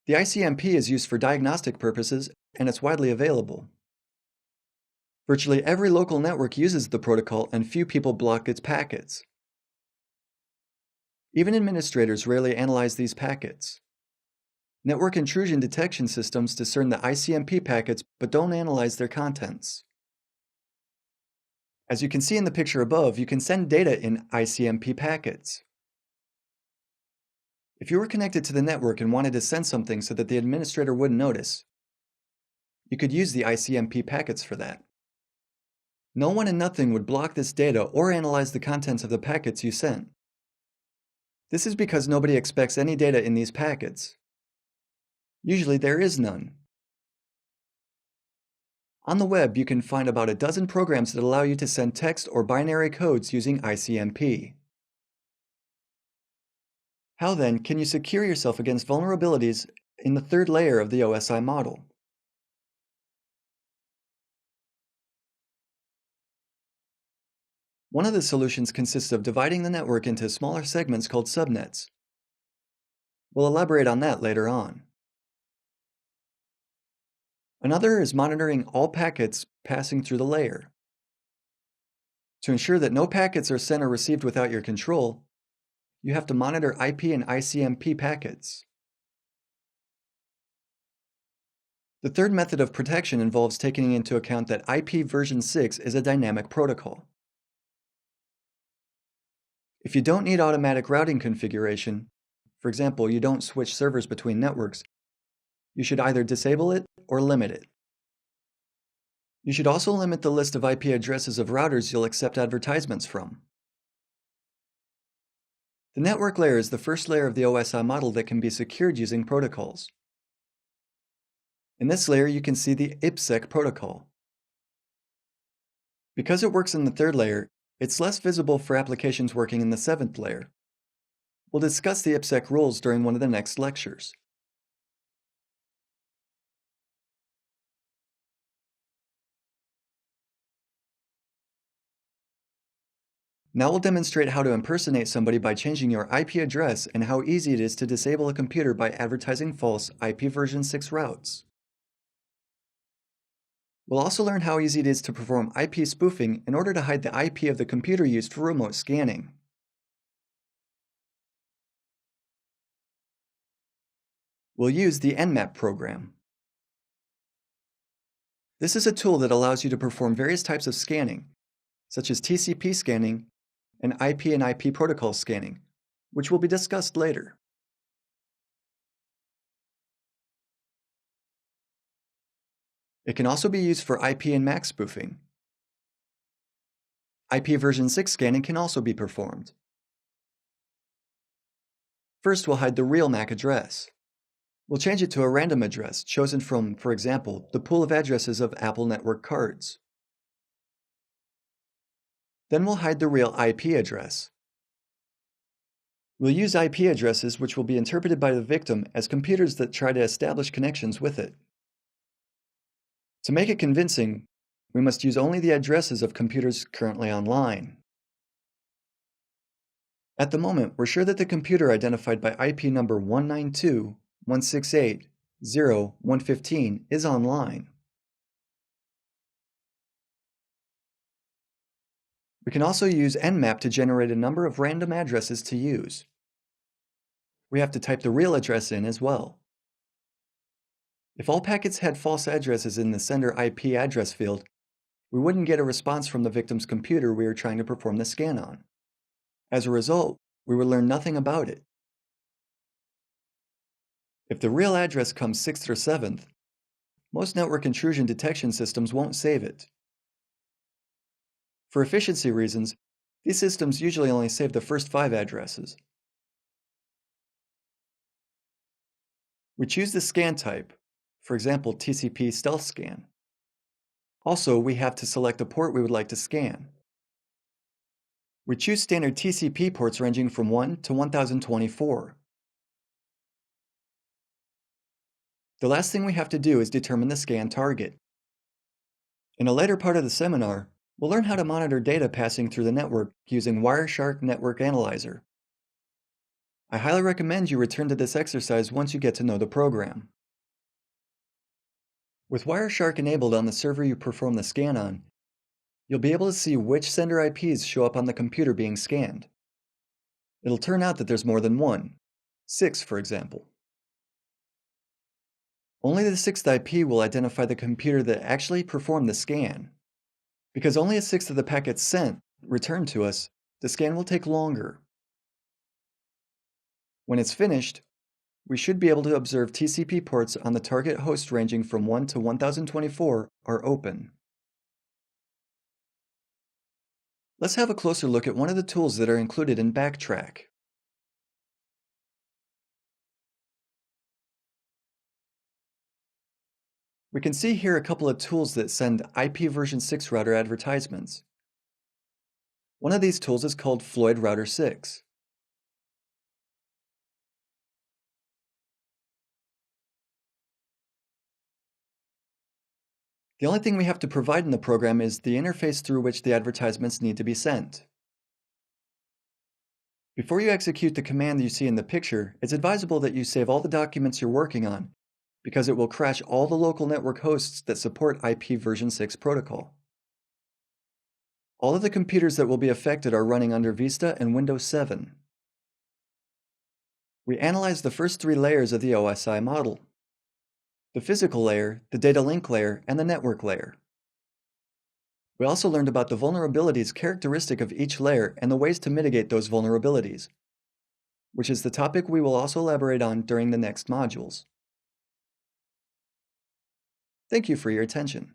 The ICMP is used for diagnostic purposes, and it's widely available. Virtually every local network uses the protocol, and few people block its packets. Even administrators rarely analyze these packets. Network intrusion detection systems discern the ICMP packets but don't analyze their contents. As you can see in the picture above, you can send data in ICMP packets. If you were connected to the network and wanted to send something so that the administrator wouldn't notice, you could use the ICMP packets for that. No one and nothing would block this data or analyze the contents of the packets you sent. This is because nobody expects any data in these packets. Usually there is none. On the web, you can find about a dozen programs that allow you to send text or binary codes using ICMP. How then can you secure yourself against vulnerabilities in the third layer of the OSI model? One of the solutions consists of dividing the network into smaller segments called subnets. We'll elaborate on that later on. Another is monitoring all packets passing through the layer. To ensure that no packets are sent or received without your control, you have to monitor IP and ICMP packets. The third method of protection involves taking into account that IP version 6 is a dynamic protocol. If you don't need automatic routing configuration, for example, you don't switch servers between networks, you should either disable it or limit it. You should also limit the list of IP addresses of routers you'll accept advertisements from. The network layer is the first layer of the OSI model that can be secured using protocols. In this layer, you can see the IPsec protocol. Because it works in the third layer, it's less visible for applications working in the seventh layer. We'll discuss the IPsec rules during one of the next lectures. Now we'll demonstrate how to impersonate somebody by changing your IP address and how easy it is to disable a computer by advertising false IP version 6 routes. We'll also learn how easy it is to perform IP spoofing in order to hide the IP of the computer used for remote scanning. We'll use the Nmap program. This is a tool that allows you to perform various types of scanning, such as TCP scanning and IP protocol scanning, which will be discussed later. It can also be used for IP and MAC spoofing. IP version 6 scanning can also be performed. First, we'll hide the real MAC address. We'll change it to a random address chosen from, for example, the pool of addresses of Apple network cards. Then we'll hide the real IP address. We'll use IP addresses which will be interpreted by the victim as computers that try to establish connections with it. To make it convincing, we must use only the addresses of computers currently online. At the moment, we're sure that the computer identified by IP number 192.168.0.115 is online. We can also use Nmap to generate a number of random addresses to use. We have to type the real address in as well. If all packets had false addresses in the sender IP address field, we wouldn't get a response from the victim's computer we were trying to perform the scan on. As a result, we would learn nothing about it. If the real address comes 6th or 7th, most network intrusion detection systems won't save it. For efficiency reasons, these systems usually only save the first 5 addresses. We choose the scan type, for example, TCP stealth scan. Also, we have to select the port we would like to scan. We choose standard TCP ports ranging from 1 to 1024. The last thing we have to do is determine the scan target. In a later part of the seminar, we'll learn how to monitor data passing through the network using Wireshark Network Analyzer. I highly recommend you return to this exercise once you get to know the program. With Wireshark enabled on the server you perform the scan on, you'll be able to see which sender IPs show up on the computer being scanned. It'll turn out that there's more than one, 6 for example. Only the 6th IP will identify the computer that actually performed the scan. Because only a sixth of the packets sent returned to us, the scan will take longer. When it's finished, we should be able to observe TCP ports on the target host ranging from 1 to 1024 are open. Let's have a closer look at one of the tools that are included in Backtrack. We can see here a couple of tools that send IP version 6 router advertisements. One of these tools is called Floyd Router 6. The only thing we have to provide in the program is the interface through which the advertisements need to be sent. Before you execute the command you see in the picture, it's advisable that you save all the documents you're working on, because it will crash all the local network hosts that support IP version 6 protocol. All of the computers that will be affected are running under Vista and Windows 7. We analyzed the first 3 layers of the OSI model: the physical layer, the data link layer, and the network layer. We also learned about the vulnerabilities characteristic of each layer and the ways to mitigate those vulnerabilities, which is the topic we will also elaborate on during the next modules. Thank you for your attention.